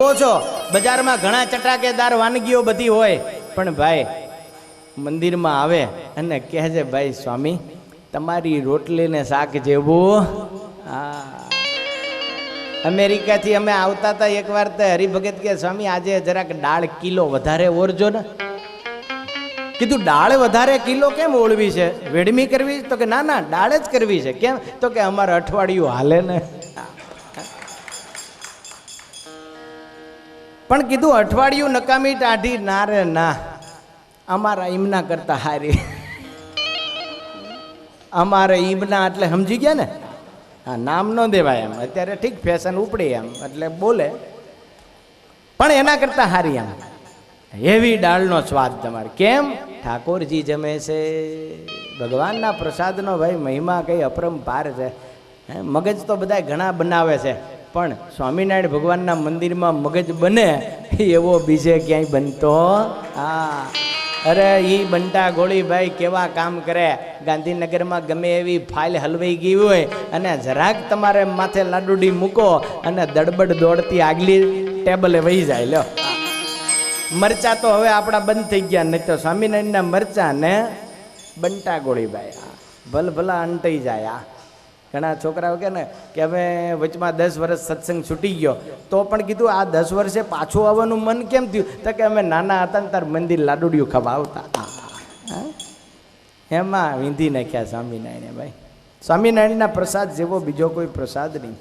છો બજારમાં ઘણા ચટાકેદાર વાનગીઓ બધી હોય, પણ ભાઈ મંદિરમાં આવે અને કહે છે, ભાઈ સ્વામી તમારી રોટલી ને શાક જેવું. અમેરિકાથી અમે આવતા હતા એકવાર, તો હરિભગત કે સ્વામી આજે જરાક દાળ કિલો વધારે ઓરજો ને. કીધું દાળ વધારે કિલો કેમ ઓળવી છે, વેડમી કરવી? તો કે ના ના, દાળ જ કરવી છે. કેમ? તો કે અમારે અઠવાડિયું હાલે ને. પણ કીધું અઠવાડિયું નકામી ટાઢી ના રે ના, અમારા ઈમના કરતા હારી. અમારે ઈમના એટલે સમજી ગયા ને? હા, નામ ન દેવાય એમ. અત્યારે ઠીક ફેશન ઉપડી એમ એટલે બોલે, પણ એના કરતા હારી એમ. એવી દાળનો સ્વાદ તમારે. કેમ? ઠાકોરજી જમે છે. ભગવાનના પ્રસાદનો ભાઈ મહિમા કઈ અપરંપાર છે. મગજ તો બધા ઘણા બનાવે છે, પણ સ્વામિનારાયણ ભગવાનના મંદિરમાં મગજ બને એવો બીજે ક્યાંય બનતો. હા, અરે ઈ બંટા ગોળીભાઈ કેવા કામ કરે. ગાંધીનગરમાં ગમે એવી ફાઇલ હલવાઈ ગઈ હોય અને જરાક તમારે માથે લાડુડી મૂકો અને દડબડ દોડતી આગલી ટેબલે વહી જાય. લ્યો, મરચા તો હવે આપણા બંધ થઈ ગયા, નહીં તો સ્વામિનારાયણના મરચા ને બંટા ગોળીભાઈ ભલ ભલા અંટાઈ જાય. ઘણા છોકરાઓ કે ને કે હવે વચમાં 10 વર્ષ સત્સંગ છૂટી ગયો, તો પણ કીધું આ 10 વર્ષે પાછું આવવાનું મન કેમ થયું? તો કે અમે નાના હતા ને તાર મંદિર લાડુડિયું ખાવા આવતા. એમાં વીંધી નાખ્યા સ્વામિનારાયણ. ભાઈ સ્વામિનારાયણના પ્રસાદ જેવો બીજો કોઈ પ્રસાદ નહીં.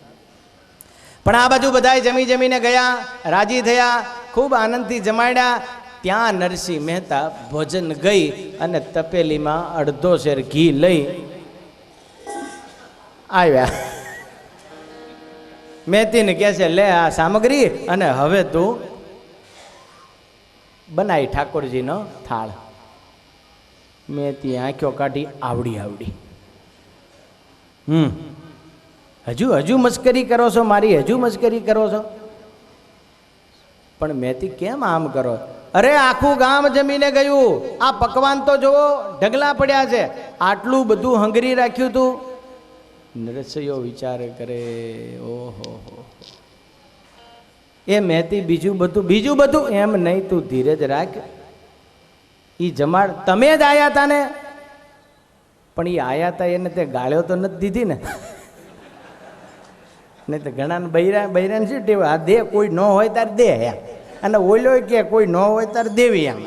પણ આ બાજુ બધા જમીને ગયા, રાજી થયા, ખૂબ આનંદથી જમાડ્યા. ત્યાં નરસિંહ મહેતા ભોજન ગઈ અને તપેલીમાં અડધો શેર ઘી લઈ આવ્યા. મહેતીને કહે છે, લે આ સામગ્રી અને હવે તું બનાવી ઠાકોરજીનો થાળ. મહેતી આંખો કાઢી, આવડી. હજુ મસ્કરી કરો છો મારી? હજુ મસ્કરી કરો છો? પણ મહેતી કેમ આમ કરો? અરે આખું ગામ જમીને ગયું, આ પકવાન તો જુઓ ઢગલા પડ્યા છે, આટલું બધું હંગરી રાખ્યું તું. નરસૈયો વિચાર કરે, ઓહો એ મહેતી બીજું બધું એમ નહીં, તું ધીરજ રાખ. ઈ જમાડ તમે જ આયા હતા ને? પણ ઈ આયા હતા એને તે ગાળ્યો તો નથી દીધી ને? નહીં તો ઘણા બૈરાને શું ટેવ, આ દે, કોઈ ન હોય તાર દે એમ, અને ઓલો કે કોઈ ન હોય તાર દેવી એમ.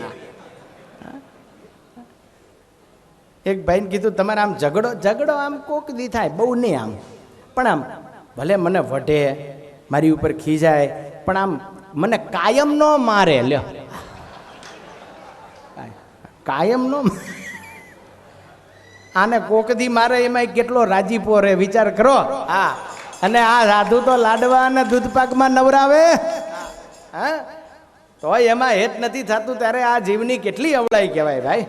એક ભાઈને કીધું તમારે આમ ઝઘડો આમ કોક દી થાય, બહુ નહીં આમ, પણ આમ ભલે મને વઢે, મારી ઉપર ખીજાય, પણ આમ મને કાયમ ન મારે. લ્યો, કાયમ નો આને કોક દી મારે એમાં કેટલો રાજીપો રહે, વિચાર કરો. હા, અને આ સાધુ તો લાડવા અને દૂધપાકમાં નવરાવે. હા, તો એમાં હેત નથી થતું, ત્યારે આ જીવની કેટલી અવળાઈ કહેવાય. ભાઈ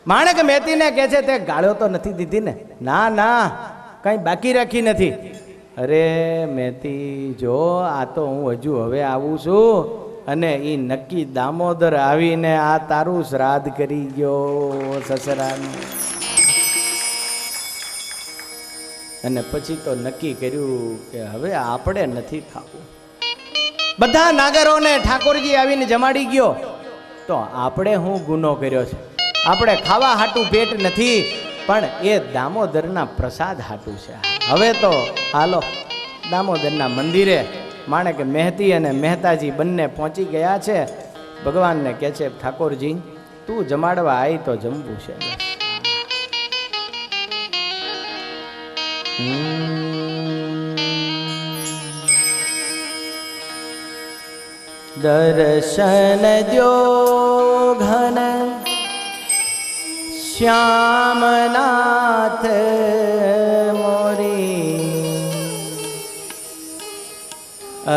માણેક મહેતીને કહે છે, તે ગાળ્યો તો નથી દીધી ને? ના ના, કઈ બાકી રાખી નથી. અરે મહેતી જો, આ તો હું હજુ હવે આવું છું, અને એ નક્કી દામોદર આવીને આ તારું શ્રાદ્ધ કરી ગયો સસરાનું. અને પછી તો નક્કી કર્યું કે હવે આપણે નથી ખાવું. બધા નાગરોને ઠાકોરજી આવીને જમાડી ગયો, તો આપણે હું ગુનો કર્યો છે? આપણે ખાવા હાટું પેટ નથી, પણ એ દામોદરના પ્રસાદ હાટું છે. હવે તો હાલો દામોદરના મંદિરે. માણેક મહેતી અને મહેતાજી બંને પહોંચી ગયા છે. ભગવાનને કહે છે, ઠાકોરજી તું જમાડવા આવી તો જમવું છે. દર્શન દ્યો ઘન શ્યામનાથ મોરી,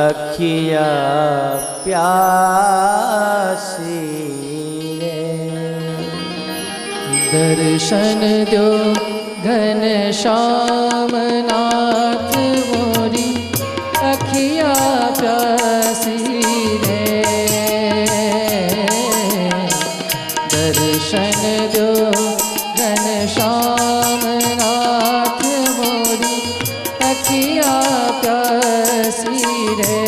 અખિયા પ્યાસી રે. દર્શન દો ઘન શ્યામનાથ મોરી, અખિયા પ્યાસી રે. દર્શન દો ઘન શ્યામનાથ મોરી, અખિયા પ્યાસી રે.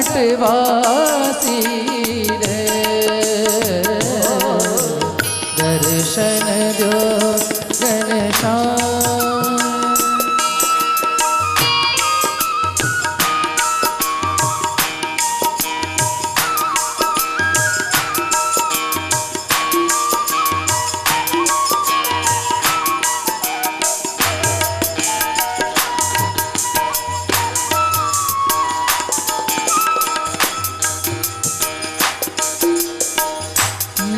घाटवासी रे दर्शन दो घनश्याम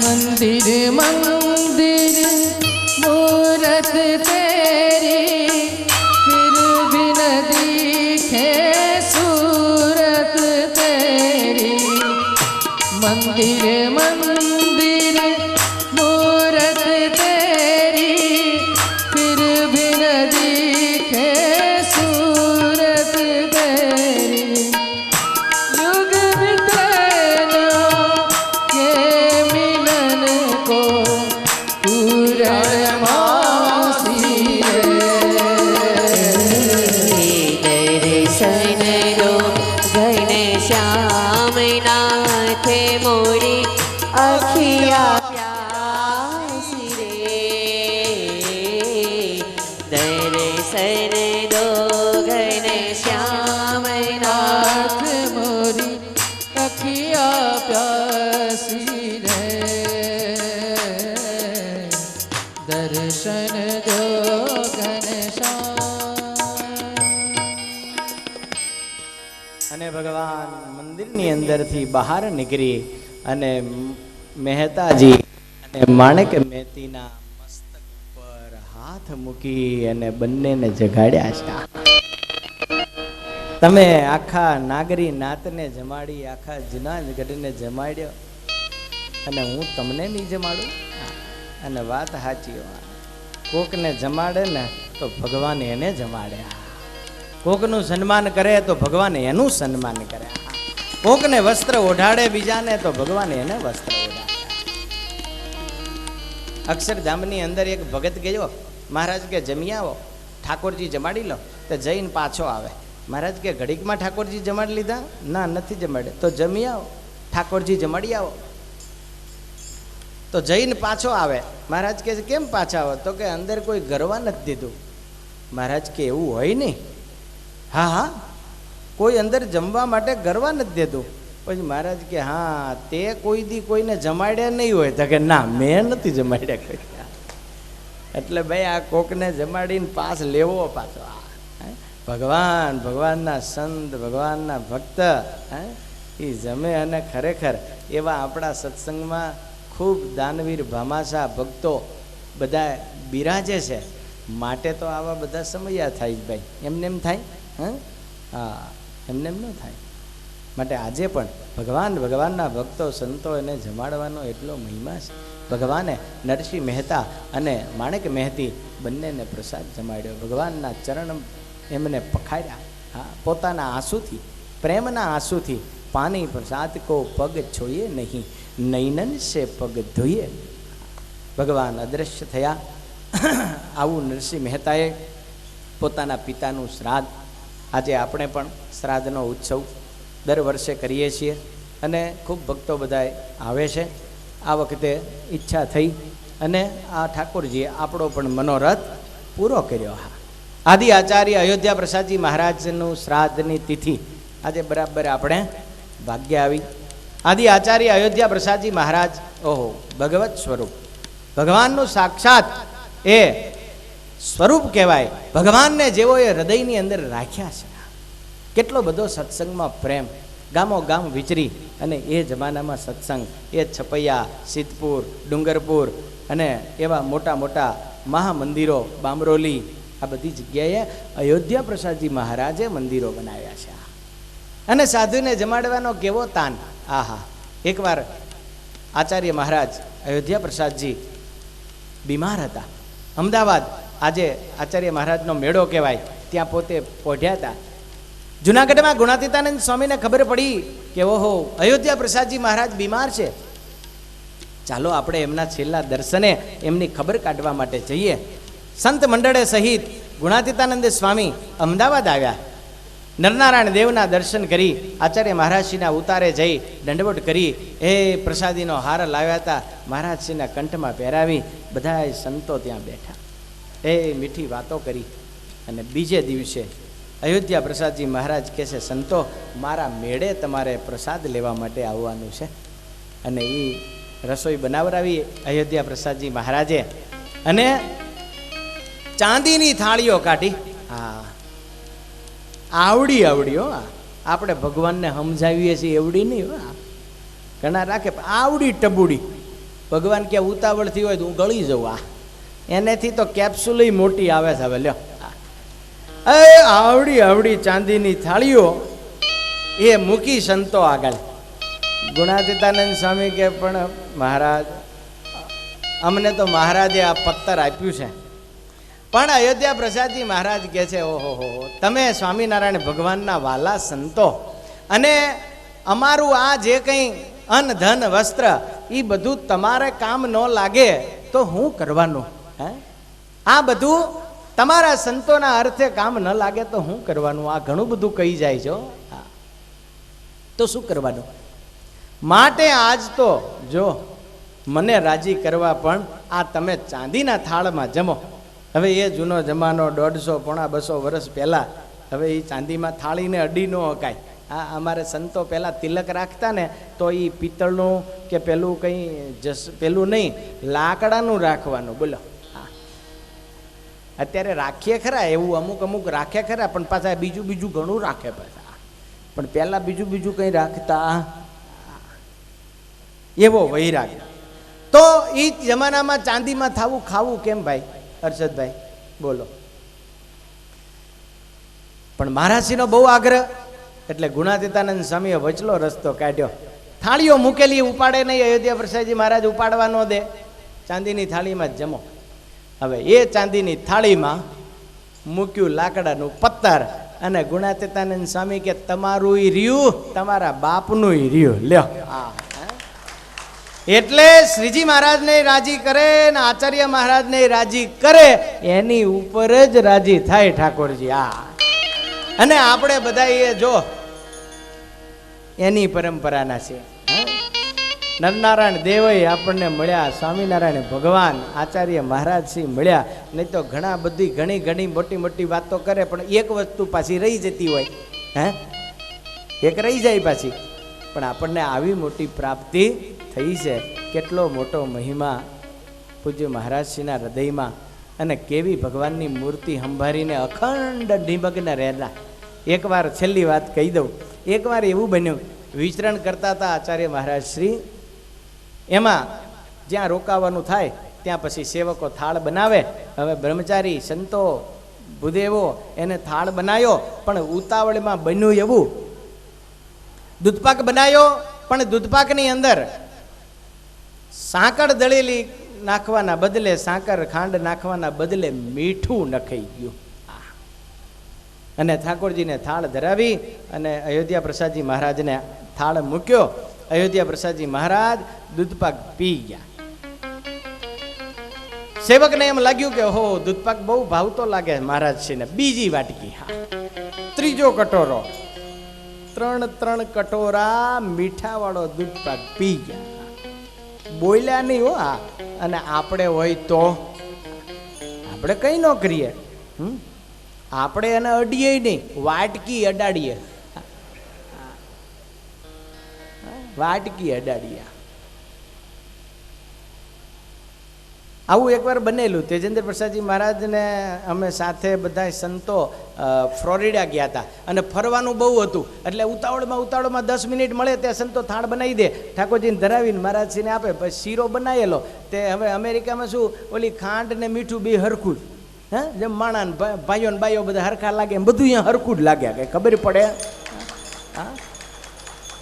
मंदिर मंदिर मूरत तेरी फिर भी न दिखे सूरत तेरी मंदिर मंदिर मूरत तेरी फिर भी न दिखे सूरत तेरी युग बितना के मिलन को पूरणमासी दर्शन दो घनश्याम नाथ मोरी अखिया प्यासी रे दर्शन दो घनश्याम नाथ नाथ मोरी अखिया प्यासी रे दर्शन दो घनश्याम અને ભગવાન મંદિરની અંદરથી બહાર નીકળી અને મહેતાજી અને માણેક મહેતીના મસ્તક પર હાથ મૂકી અને બંનેને જગાડ્યા છે. તમે આખા નાગરી નાતને જમાડી, આખા જુનાગઢને જમાડ્યો અને હું તમને નહીં જમાડું? અને વાત સાચી. કોકને જમાડે ને તો ભગવાન એને જમાડ્યા. કોકનું સન્માન કરે તો ભગવાન એનું સન્માન કરે. કોકને વસ્ત્ર ઓઢાડે બીજાને તો ભગવાન એને વસ્ત્ર ઓઢાડે. અક્ષરધામની અંદર એક ભગત ગયો. મહારાજ કે જમી આવો, ઠાકોરજી જમાડી લો. તો જઈને પાછો આવે. મહારાજ કે ઘડીકમાં ઠાકોરજી જમાડી લીધા? ના, નથી જમાડે. તો જમી આવો, ઠાકોરજી જમાડી આવો. તો જઈને પાછો આવે. મહારાજ કે કેમ પાછા આવો? તો કે અંદર કોઈ ગરવા નથી દીધું. મહારાજ કે એવું હોય નહીં. હા હા, કોઈ અંદર જમવા માટે ગરવા નથી દેતું. પછી મહારાજ કે હા, તે કોઈ દી કોઈને જમાડ્યા નહીં હોય? તો કે ના, મેં નથી જમાડ્યા કોઈ. એટલે ભાઈ આ કોકને જમાડીને પાસ લેવો પાછો. ભગવાન, ભગવાનના સંત, ભગવાનના ભક્ત એ જમે. અને ખરેખર એવા આપણા સત્સંગમાં ખૂબ દાનવીર ભામાશા ભક્તો બધા બિરાજે છે. માટે તો આવા બધા સમયા થાય ભાઈ. એમને એમ થાય? હા, એમને એમ ન થાય. માટે આજે પણ ભગવાનના ભક્તો સંતો એને જમાડવાનો એટલો મહિમા છે. ભગવાને નરસિંહ મહેતા અને માણેક મહેતી બંનેને પ્રસાદ જમાડ્યો. ભગવાનના ચરણ એમને પખાર્યા. હા, પોતાના આંસુથી, પ્રેમના આંસુથી. પાણી પ્રસાદ કો પગ છોઈએ નહીં, નૈનન સે પગ ધોઈએ. ભગવાન અદ્રશ્ય થયા. આવું નરસિંહ મહેતાએ પોતાના પિતાનું શ્રાદ્ધ, આજે આપણે પણ શ્રાદ્ધનો ઉત્સવ દર વર્ષે કરીએ છીએ અને ખૂબ ભક્તો બધા આવે છે. આ વખતે ઈચ્છા થઈ અને આ ઠાકોરજીએ આપણો પણ મનોરથ પૂરો કર્યો. હા, આદિ આચાર્ય અયોધ્યા પ્રસાદજી મહારાજનું શ્રાદ્ધની તિથિ આજે બરાબર આપણે ભાગ્ય આવી. આદિ આચાર્ય અયોધ્યા પ્રસાદજી મહારાજ, ઓહો, ભગવત સ્વરૂપ, ભગવાનનું સાક્ષાત એ સ્વરૂપ કહેવાય. ભગવાનને જેવો એ હૃદયની અંદર રાખ્યા છે. કેટલો બધો સત્સંગમાં પ્રેમ, ગામો ગામ વિચરી. અને એ જમાનામાં સત્સંગ, એ છપૈયા, સિદ્ધપુર, ડુંગરપુર અને એવા મોટા મોટા મહામંદિરો, બામરોલી, આ બધી જગ્યાએ અયોધ્યા પ્રસાદજી મહારાજે મંદિરો બનાવ્યા છે. અને સાધુને જમાડવાનો કેવો તાન! આહા! એકવાર આચાર્ય મહારાજ અયોધ્યા પ્રસાદજી બીમાર હતા. અમદાવાદ આજે આચાર્ય મહારાજનો મેળો કહેવાય, ત્યાં પોતે પહોંચ્યા હતા. જુનાગઢમાં ગુણાતીતાનંદ સ્વામીને ખબર પડી કે ઓહો, અયોધ્યા પ્રસાદજી મહારાજ બીમાર છે. ચાલો આપણે એમના છેલ્લા દર્શને એમની ખબર કાઢવા માટે જઈએ. સંત મંડળે સહિત ગુણાતીતાનંદ સ્વામી અમદાવાદ આવ્યા. નરનારાયણ દેવના દર્શન કરી આચાર્ય મહારાજશ્રીના ઉતારે જઈ દંડવટ કરી એ પ્રસાદીનો હાર લાવ્યા હતા મહારાજશ્રીના કંઠમાં પહેરાવી બધા સંતો ત્યાં બેઠા એ મીઠી વાતો કરી. અને બીજે દિવસે અયોધ્યા પ્રસાદજી મહારાજ કહે છે સંતો મારા મેળે તમારે પ્રસાદ લેવા માટે આવવાનું છે. અને એ રસોઈ બનાવરાવી અયોધ્યા પ્રસાદજી મહારાજે અને ચાંદીની થાળીઓ કાઢી. હા આવડી હો આપણે ભગવાનને સમજાવીએ છીએ એવડી નહીં હો. ઘણા રાખે આવડી ટબુડી ભગવાન ક્યાં ઉતાવળથી હોય તો હું ગળી જાઉં. એનેથી તો કેપ્સ્યુલ મોટી આવે છે. હવે લ્યો આવડી ચાંદીની થાળીઓ એ મૂકી સંતો આગળ. ગુણાતીતાનંદ સ્વામી કે પણ મહારાજ અમને તો મહારાજે આ પત્તર આપ્યું છે. પણ અયોધ્યા પ્રસાદજી મહારાજ કહે છે ઓહો તમે સ્વામિનારાયણ ભગવાનના વાલા સંતો અને અમારું આ જે કંઈ અન્ન ધન વસ્ત્ર એ બધું તમારે કામ ન લાગે તો હું કરવાનું? હે આ બધું તમારા સંતોના અર્થે કામ ન લાગે તો હું કરવાનું? આ ઘણું બધું કહી જાય છો. તો શું કરવાનું? માટે આજ તો જો મને રાજી કરવા પણ આ તમે ચાંદીના થાળમાં જમો. હવે એ જૂનો જમાનો 150-200 વર્ષ પહેલાં હવે એ ચાંદીમાં થાળીને અડી ન હકાય. આ અમારે સંતો પહેલાં તિલક રાખતા ને તો એ પિત્તળનું કે પેલું કંઈ પેલું નહીં લાકડાનું રાખવાનું. બોલો અત્યારે રાખીએ ખરા એવું અમુક રાખે ખરા પણ પાછા બીજું ઘણું રાખે પાછા. પણ પહેલાં બીજું કંઈ રાખતા એવો વૈરાગ. તો એ જમાનામાં ચાંદીમાં થાવું ખાવું કેમ ભાઈ હર્ષદભાઈ બોલો? પણ મહારાજશ્રીનો બહુ આગ્રહ એટલે ગુણાતીતાનંદ સ્વામીએ વચલો રસ્તો કાઢ્યો. થાળીઓ મૂકેલી ઉપાડે નહીં. અયોધ્યા પ્રસાદજી મહારાજ ઉપાડવા ન દે. ચાંદીની થાળીમાં જ જમો. હવે એ ચાંદીની થાળીમાં મૂક્યું લાકડાનું પત્તર અને ગુણાતીતાનંદ સ્વામી કે તમારું રહ્યું તમારા બાપનું રહ્યું લ્યો. એટલે શ્રીજી મહારાજને રાજી કરે ને આચાર્ય મહારાજને રાજી કરે એની ઉપર જ રાજી થાય ઠાકોરજી. અને આપણે બધા એ જો એની પરંપરાના છે. નરનારાયણ દેવય આપણને મળ્યા, સ્વામિનારાયણ ભગવાન આચાર્ય મહારાજ શ્રી મળ્યા. નહીં તો ઘણા બધી ઘણી મોટી વાતો કરે પણ એક વસ્તુ પાછી રહી જતી હોય. એક રહી જાય પાછી. પણ આપણને આવી મોટી પ્રાપ્તિ થઈ છે. કેટલો મોટો મહિમા પૂજ્ય મહારાજશ્રીના હૃદયમાં અને કેવી ભગવાનની મૂર્તિ સંભાળીને અખંડ નિમગ્ન રહેલા. એકવાર છેલ્લી વાત કહી દઉં. એકવાર એવું બન્યું વિચરણ કરતા હતા આચાર્ય મહારાજશ્રી. એમાં જ્યાં રોકાવાનું થાય ત્યાં પછી સેવકો થાળ બનાવે. હવે બ્રહ્મચારી સંતો ભૂદેવો એને થાળ બનાવ્યો પણ ઉતાવળમાં બન્યું એવું દૂધપાક બનાવ્યો પણ દૂધપાકની અંદર સાકર દળેલી નાખવાના બદલે સાકર ખાંડ નાખવાના બદલે મીઠું નખાઈ ગયું. અને ઠાકોરજીને થાળ ધરાવી અને અયોધ્યા પ્રસાદજી મહારાજને થાળ મૂક્યો. અયોધ્યા પ્રસાદજી મહારાજ દૂધપાક પી ગયા. સેવકને એમ લાગ્યું કે હો દૂધપાક બહુ ભાવતો લાગે મહારાજશ્રીને. બીજી વાટકી, ત્રીજો કટોરો, ત્રણ કટોરા મીઠા વાળો દૂધપાક પી ગયા. બોલ્યા નહીં હો. અને આપણે હોય તો આપણે કઈ ન કરીએ. આપણે એને અડીએ નહીં, વાટકી અડાડીએ. વાટકી અડાડીએ. આવું એકવાર બનેલું. તેજેન્દ્ર પ્રસાદજી મહારાજને અમે સાથે બધા સંતો ફ્લોરિડા ગયા હતા અને ફરવાનું બહુ હતું. એટલે ઉતાવળમાં 10 મિનિટ મળે તે સંતો થાળ બનાવી દે, ઠાકોરજીને ધરાવીને મહારાજશ્રીને આપે. પછી શીરો બનાવેલો તે હવે અમેરિકામાં શું ઓલી ખાંડ ને મીઠું બે હરખું જ. જેમ માણા ભાઈઓ ને બાઈઓ બધા હરખા લાગે એમ બધું અહીંયા હરખું જ લાગ્યા. કઈ ખબર પડે?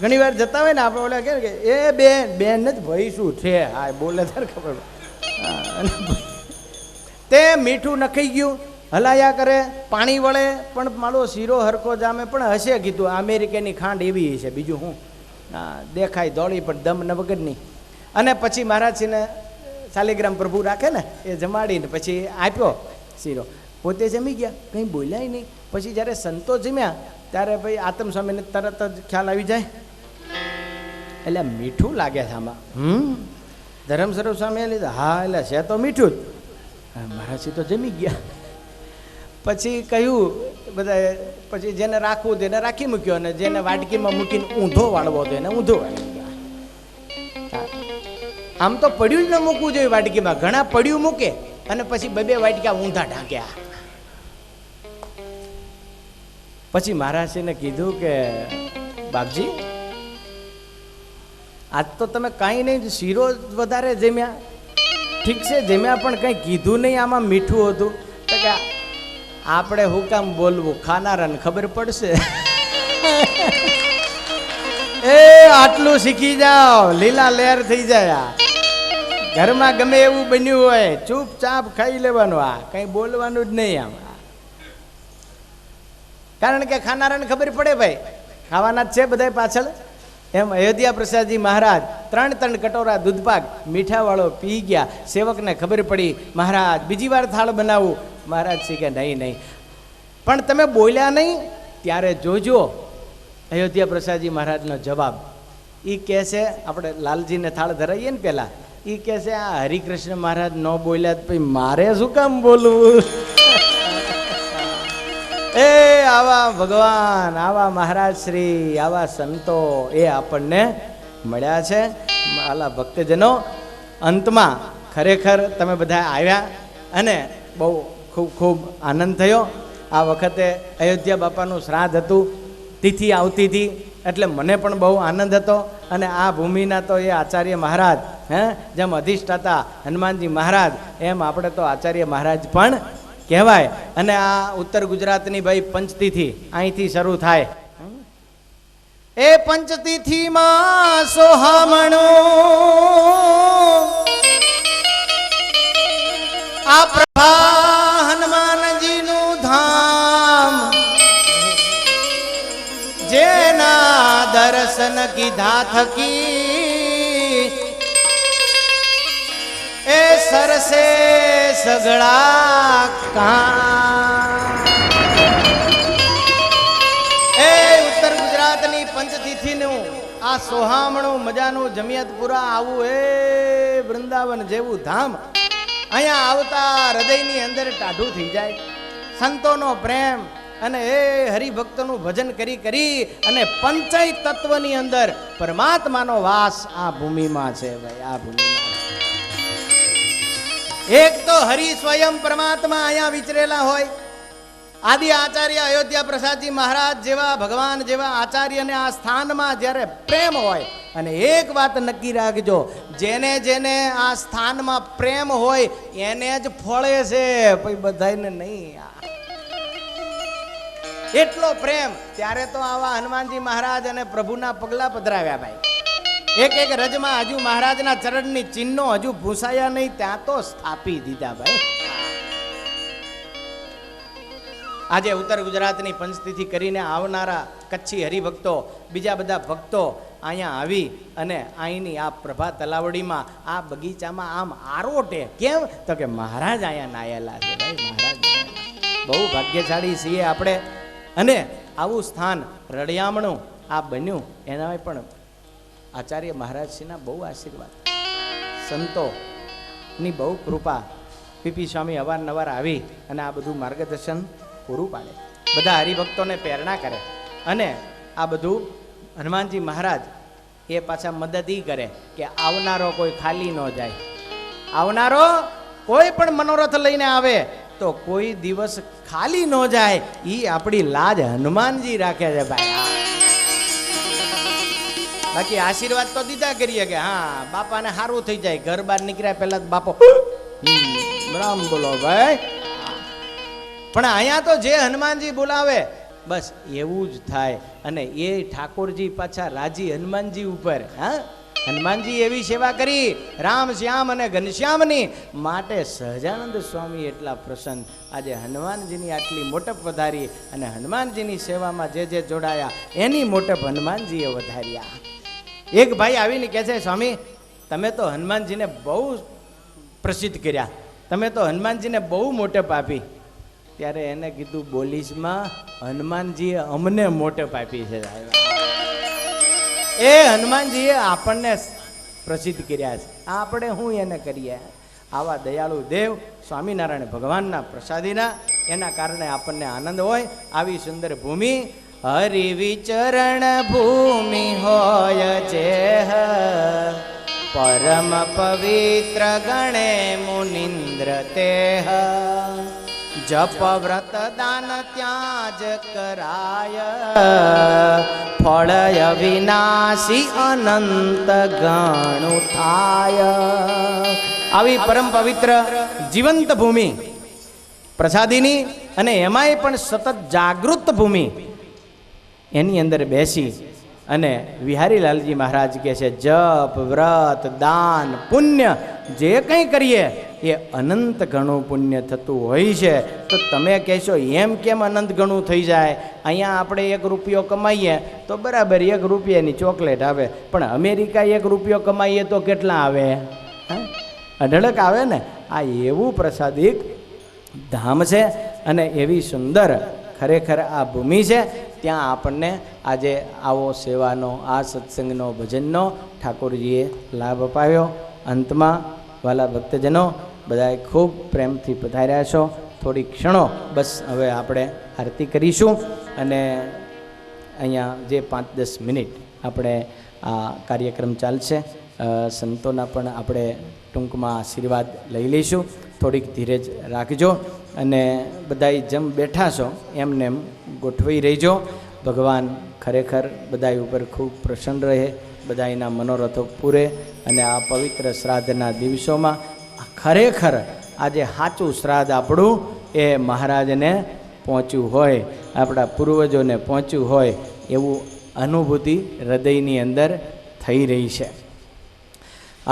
ઘણી વાર જતા હોય ને આપણે ઓલા કે એ બેન જ ભાઈ શું છે હા બોલે ત્યારે ખબર તે મીઠું નખાઈ ગયું. હલાયા કરે, પાણી વળે પણ મારો શીરો હરખો જામે. પણ હશે કીધું અમેરિકાની ખાંડ એવી છે, બીજું હું દેખાય દોડી પણ દમ ન વગરની. અને પછી મહારાજશ્રીને શાલિગ્રામ પ્રભુ રાખે ને એ જમાડીને પછી આપ્યો શીરો. પોતે જમી ગયા, કંઈ બોલ્યા નહીં. પછી જ્યારે સંતો જમ્યા ત્યારે ભાઈ આતમ સ્વામીને તરત જ ખ્યાલ આવી જાય, એટલે મીઠું લાગે છે આમાં. ધરમ સ્વરૂપ સ્વામીએ લીધા, હા એટલે છે તો મીઠું જ. મહારાજજી તો જમી ગયા. પછી કહ્યું બધા, પછી જેને રાખવું તેને રાખી મૂક્યો, અને જેને વાટકીમાં મૂકીને ઊંધો વાળવો હતો એને ઊંધો વાળી ગયો. આમ તો પડ્યું જ ન મૂકવું જોઈએ વાટકીમાં, ઘણા પડ્યું મૂકે અને પછી બે વાટકા ઊંધા ઢાંક્યા. પછી મહારાજજીને કીધું કે બાપજી, આજ તો તમે કાંઈ નહીં, શીરો વધારે જમ્યા. ઠીક છે જમ્યા, પણ કંઈ કીધું નહીં આમાં મીઠું હતું. તો કે આપણે હું કામ બોલવું, ખાનારાને ખબર પડશે. એ આટલું શીખી જાઓ, લીલા લહેર થઈ જાય. ઘરમાં ગમે એવું બન્યું હોય ચૂપચાપ ખાઈ લેવાનું, આ કંઈ બોલવાનું જ નહીં આમ. કારણ કે ખાનારાને ખબર પડે ભાઈ, ખાવાના જ છે બધા પાછળ. એમ અયોધ્યા પ્રસાદજી મહારાજ 3 કટોરા દૂધપાક મીઠાવાળો પી ગયા. સેવકને ખબર પડી, મહારાજ બીજી વાર થાળ બનાવું. મહારાજ શ્રી કે નહીં નહીં, પણ તમે બોલ્યા નહીં ત્યારે જોજો અયોધ્યા પ્રસાદજી મહારાજનો જવાબ. એ કહે છે, આપણે લાલજીને થાળ ધરાવીએ ને પહેલાં, એ કહે છે આ હરિકૃષ્ણ મહારાજ ન બોલ્યા પછી મારે શું કામ બોલવું. એ આવા ભગવાન, આવા મહારાજ શ્રી, આવા સંતો એ આપણને મળ્યા છે. આલા ભક્તજનો, અંતમાં ખરેખર તમે બધા આવ્યા અને બહુ ખૂબ ખૂબ આનંદ થયો. આ વખતે અયોધ્યા બાપાનું શ્રાદ્ધ હતું, તિથિ આવતી હતી, એટલે મને પણ બહુ આનંદ હતો. અને આ ભૂમિના તો એ આચાર્ય મહારાજ, જેમ અધિષ્ઠાતા હનુમાનજી મહારાજ, એમ આપણે તો આચાર્ય મહારાજ પણ કહેવાય. અને આ ઉત્તર ગુજરાતની ભાઈ પંચતિથિ અહીંથી શરૂ થાય. એ પંચતિથિમાં સોહામણું આ પ્રભા હનુમાનજીનું ધામ, જેના દર્શન કીધા થકી એ સરસે સગળા કામ. એ ઉત્તર ગુજરાતની પંચતિથિનું આ સોહામણું મજાનું જમિયતપુરા આવું એ વૃંદાવન જેવું ધામ, અહીંયા આવતા હૃદયની અંદર ટાઢું થઈ જાય. સંતોનો પ્રેમ અને એ હરિભક્તોનું ભજન કરી કરી અને પંચય તત્વની અંદર પરમાત્માનો વાસ આ ભૂમિમાં છે ભાઈ. આ ભૂમિમાં એક તો હરિ સ્વયં પરમાત્મા અહીંયા વિચરેલા હોય. આદિ આચાર્ય અયોધ્યા પ્રસાદજી મહારાજ જેવા ભગવાન જેવા આચાર્યને આ સ્થાનમાં જ્યારે પ્રેમ હોય, અને એક વાત નક્કી રાખજો, જેને જેને આ સ્થાનમાં પ્રેમ હોય એને જ ફળે છે, પછી બધાને નહીં. એટલો પ્રેમ. ત્યારે તો આવા હનુમાનજી મહારાજ અને પ્રભુના પગલા પધરાવ્યા ભાઈ. એક એક રજમાં હજુ મહારાજના ચરણની ચિહ્નો હજુ ભૂસાયા નહીં, ત્યાં તો સ્થાપી દીધા ભાઈ. આજે ઉત્તર ગુજરાતની પંચતિથિ કરીને આવનારા કચ્છી હરિભક્તો, બીજા બધા ભક્તો અહીંયા આવી અને અહીંની આ પ્રભા તલાવડીમાં આ બગીચામાં આમ આરોટે. કેમ? તો કે મહારાજ અહીંયા નાયેલા છે ભાઈ. મહારાજ બહુ ભાગ્યશાળી છીએ આપણે. અને આવું સ્થાન રળિયામણું આ બન્યું, એના પણ આચાર્ય મહારાજશ્રીના બહુ આશીર્વાદ, સંતોની બહુ કૃપા. પીપી સ્વામી અવારનવાર આવી અને આ બધું માર્ગદર્શન પૂરું પાડે, બધા હરિભક્તોને પ્રેરણા કરે. અને આ બધું હનુમાનજી મહારાજ એ પાછા મદદ ઈ કરે કે આવનારો કોઈ ખાલી ન જાય. આવનારો કોઈ પણ મનોરથ લઈને આવે તો કોઈ દિવસ ખાલી ન જાય. એ આપણી લાજ હનુમાનજી રાખે છે ભાઈ. બાકી આશીર્વાદ તો દીધા કરીએ કે હા બાપાને સારું થઈ જાય. ઘર બહાર નીકળ્યા પહેલા બાપો રામ બોલો ભાઈ. પણ અહીંયા તો જે હનુમાનજી બોલાવે બસ એવું જ થાય. અને એ ઠાકોરજી પાછા રાજી હનુમાનજી ઉપર. હા, હનુમાનજી એવી સેવા કરી રામ શ્યામ અને ઘનશ્યામની માટે સહજાનંદ સ્વામી એટલા પ્રસન્ન. આજે હનુમાનજીની આટલી મોટપ વધારી અને હનુમાનજીની સેવામાં જે જે જોડાયા એની મોટપ હનુમાનજીએ વધાર્યા. એક ભાઈ આવીને કહે છે, સ્વામી તમે તો હનુમાનજીને બહુ પ્રસિદ્ધ કર્યા, તમે તો હનુમાનજીને બહુ મોટપ આપી. ત્યારે એને કીધું બોલીશમાં હનુમાનજીએ અમને મોટપ આપી છે સાહેબ. એ હનુમાનજીએ આપણને પ્રસિદ્ધ કર્યા છે, આપણે શું એને કરીએ? આવા દયાળુ દેવ સ્વામિનારાયણ ભગવાનના પ્રસાદીના એના કારણે આપણને આનંદ હોય. આવી સુંદર ભૂમિ હરિ વિચરણ ભૂમિ હોય છે, પરમ પવિત્ર ગણે મુનિન્દ્ર તેહ, જપ વ્રત દાન ત્યાં જ કરાય, ફળય વિનાશી અનંત ગણું થાય. આવી પરમ પવિત્ર જીવંત ભૂમિ પ્રસાદીની અને એમાંય પણ સતત જાગૃત ભૂમિ, એની અંદર બેસી અને વિહારીલાલજી મહારાજ કહે છે જપ વ્રત દાન પુણ્ય જે કંઈ કરીએ એ અનંત ઘણું પુણ્ય થતું હોય છે. તો તમે કહેશો એમ કેમ અનંત ઘણું થઈ જાય? અહીંયા આપણે 1 રૂપિયો કમાઈએ તો બરાબર 1 રૂપિયાની ચોકલેટ આવે, પણ અમેરિકા 1 રૂપિયો કમાઈએ તો કેટલા આવે? અઢળક આવે ને. આ એવું પ્રસાદિક ધામ છે અને એવી સુંદર ખરેખર આ ભૂમિ છે. ત્યાં આપણને આજે આવો સેવાનો, આ સત્સંગનો, ભજનનો ઠાકોરજીએ લાભ અપાવ્યો. અંતમાં વાલા ભક્તજનો બધાએ ખૂબ પ્રેમથી પધાર્યા છો. થોડી ક્ષણો બસ હવે આપણે આરતી કરીશું અને અહીંયા જે 5-10 મિનિટ આપણે આ કાર્યક્રમ ચાલશે. સંતોના પણ આપણે ટૂંકમાં આશીર્વાદ લઈ લઈશું. થોડીક ધીરજ રાખજો અને બધાય જેમ બેઠા છો એમને એમ ગોઠવાઈ રહીજો. ભગવાન ખરેખર બધાય ઉપર ખૂબ પ્રસન્ન રહે, બધાયના મનોરથો પૂરે અને આ પવિત્ર શ્રાદ્ધના દિવસોમાં ખરેખર આજે સાચું શ્રાદ્ધ આપણું એ મહારાજને પહોંચ્યું હોય, આપણા પૂર્વજોને પહોંચ્યું હોય એવું અનુભૂતિ હૃદયની અંદર થઈ રહી છે.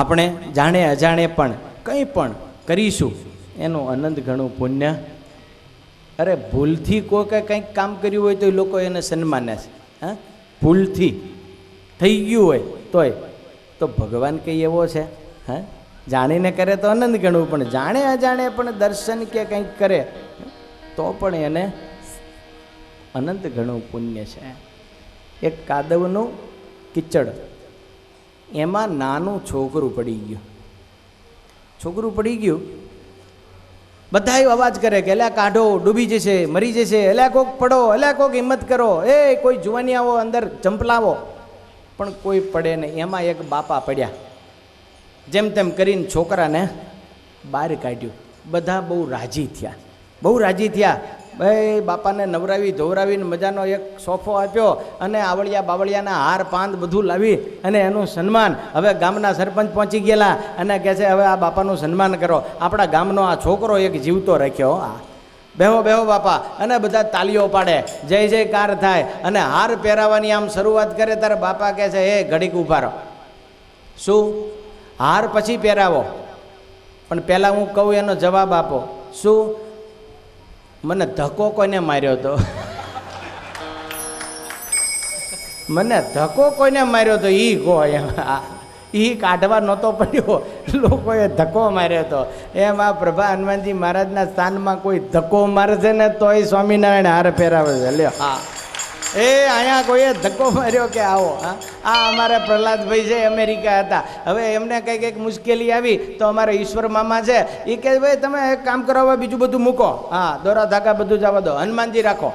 આપણે જાણે અજાણે પણ કંઈ પણ કરીશું એનું અનંત ઘણું પુણ્ય. અરે ભૂલથી કોઈ કંઈક કામ કર્યું હોય તો એ લોકો એને સન્માને છે. હા, ભૂલથી થઈ ગયું હોય તોય તો ભગવાન કંઈ એવો છે? હા, જાણીને કરે તો આનંદ ગણવું, પણ જાણે અજાણે પણ દર્શન કે કંઈક કરે તો પણ એને અનંત ઘણું પુણ્ય છે. એક કાદવનું કિચડ, એમાં નાનું છોકરું પડી ગયું. છોકરું પડી ગયું, બધા અવાજ કરે કે એલા કાઢો, ડૂબી જશે, મરી જશે, એલા કોક પડો, એલા કોક હિંમત કરો, એ કોઈ જુવાની આવો અંદર જંપલાવો, પણ કોઈ પડે નહીં. એમાં એક બાપા પડ્યા. જેમ તેમ કરીને છોકરાને બહાર કાઢ્યું. બધા બહુ રાજી થયા, બહુ રાજી થયા. ભાઈ બાપાને નવરાવી ધોવરાવીને મજાનો એક સોફો આપ્યો અને આવળિયા બાવળિયાના હાર પાંદ બધું લાવી અને એનું સન્માન. હવે ગામના સરપંચ પહોંચી ગયેલા અને કહે છે હવે આ બાપાનું સન્માન કરો. આપણા ગામનો આ છોકરો એક જીવતો રાખ્યો. આ બેહો બેહો બાપા, અને બધા તાલીઓ પાડે, જય જયકાર થાય અને હાર પહેરાવાની આમ શરૂઆત કરે ત્યારે બાપા કહે છે એ ઘડીક ઊભા રહો. શું? હાર પછી પહેરાવો, પણ પહેલાં હું કહું એનો જવાબ આપો. શું? મને ધક્કો કોઈને માર્યો હતો? મને ધક્કો કોઈને માર્યો હતો એ કહો. એ કાઢવા નહોતો પડ્યો, લોકોએ ધક્કો માર્યો હતો. એમ આ પ્રભા હનુમાનજી મહારાજના સ્થાનમાં કોઈ ધક્કો મારે છે ને તોય સ્વામિનારાયણ હાર ફેરાવે છે. લ્યો, હા, એ અહીંયા કોઈએ ધક્કો માર્યો કે આવો. હા, આ અમારા પ્રહલાદભાઈ છે, અમેરિકા હતા. હવે એમને કંઈક મુશ્કેલી આવી તો અમારા ઈશ્વર મામા છે, એ કહે ભાઈ તમે એક કામ કરો, હવે બીજું બધું મૂકો, હા દોરા ધાગા બધું જવા દો, હનુમાનજી રાખો.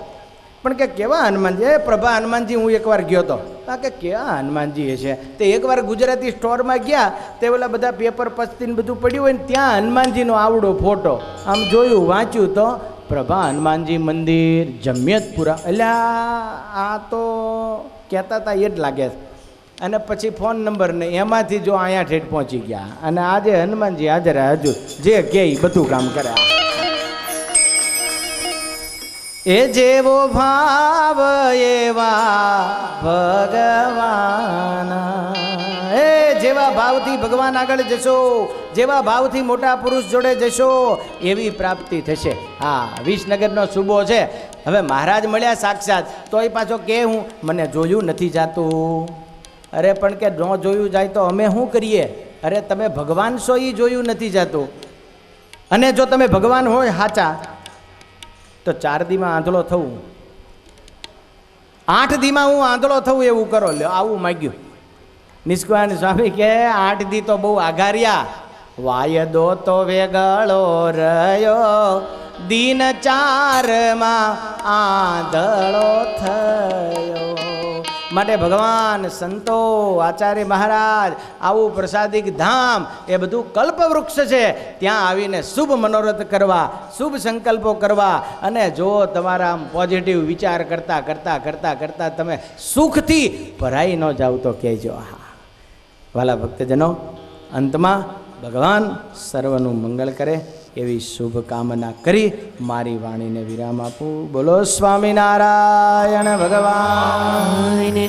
પણ કે કેવા હનુમાનજી? એ પ્રભા હનુમાનજી હું એકવાર ગયો હતો. હા, કે કેવા હનુમાનજી છે? તે એકવાર ગુજરાતી સ્ટોરમાં ગયા, તે ઓલા બધા પેપર પસ્તીને બધું પડ્યું હોય ને ત્યાં હનુમાનજીનો આવડો ફોટો આમ જોયું, વાંચ્યું તો પ્રભા હનુમાનજી મંદિર જમિયતપુરા. એટલે આ તો કહેતા હતા એ જ લાગે છે. અને પછી ફોન નંબર ને એમાંથી જો અહીંયા ઠેઠ પહોંચી ગયા અને આજે હનુમાનજી હાજર હજુ જે કહે બધું કામ કરે. એ જેવો ભાવ એવા ભગવાન. એ જેવા ભાવથી ભગવાન આગળ જશો, જેવા ભાવથી મોટા પુરુષ જોડે જશો એવી પ્રાપ્તિ થશે. હા, વિસનગરનો સુબો છે. હવે મહારાજ મળ્યા સાક્ષાત તોય પાછો કે હું મને જોયું નથી જાતું. અરે પણ કે ન જોયું જાય તો અમે શું કરીએ? અરે તમે ભગવાન છો એ જોયું નથી જાતું. અને જો તમે ભગવાન હોય સાચા તો 4 દીમાં આંધળો થવું, 8 દીમાં હું આંધળો થવું એવું કરો. લ્યો આવું માગ્યું. નિષ્કાન સ્વામી કે 8 દી તો બહુ આઘાર્યા, વાયદો તો વેગળો રહ્યો, દિન 4માં આંધળો થયો. માટે ભગવાન, સંતો, આચાર્ય મહારાજ આવું પ્રસાદિક ધામ એ બધું કલ્પવૃક્ષ છે. ત્યાં આવીને શુભ મનોરથ કરવા, શુભ સંકલ્પો કરવા, અને જો તમારા પોઝિટિવ વિચાર કરતાં કરતાં કરતાં કરતાં તમે સુખથી ભરાઈ ન જાવ તો કહેજો. હા વાલા ભક્તજનો, અંતમાં ભગવાન સર્વનું મંગળ કરે એવી શુભ કામના કરી મારી વાણીને વિરામ આપું. બોલો સ્વામિનારાયણ ભગવાનની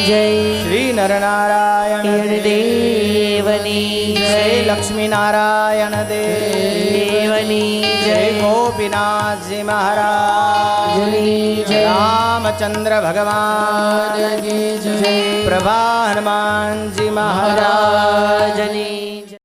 જય. શ્રી નરનારાયણ દેવની જય. શ્રી લક્ષ્મીનારાયણ દેવની જય. ગોપીનાથજી મહારાજની જય. રામચંદ્ર ભગવાન જય. પ્રભા હનુમાનજી મહારાજની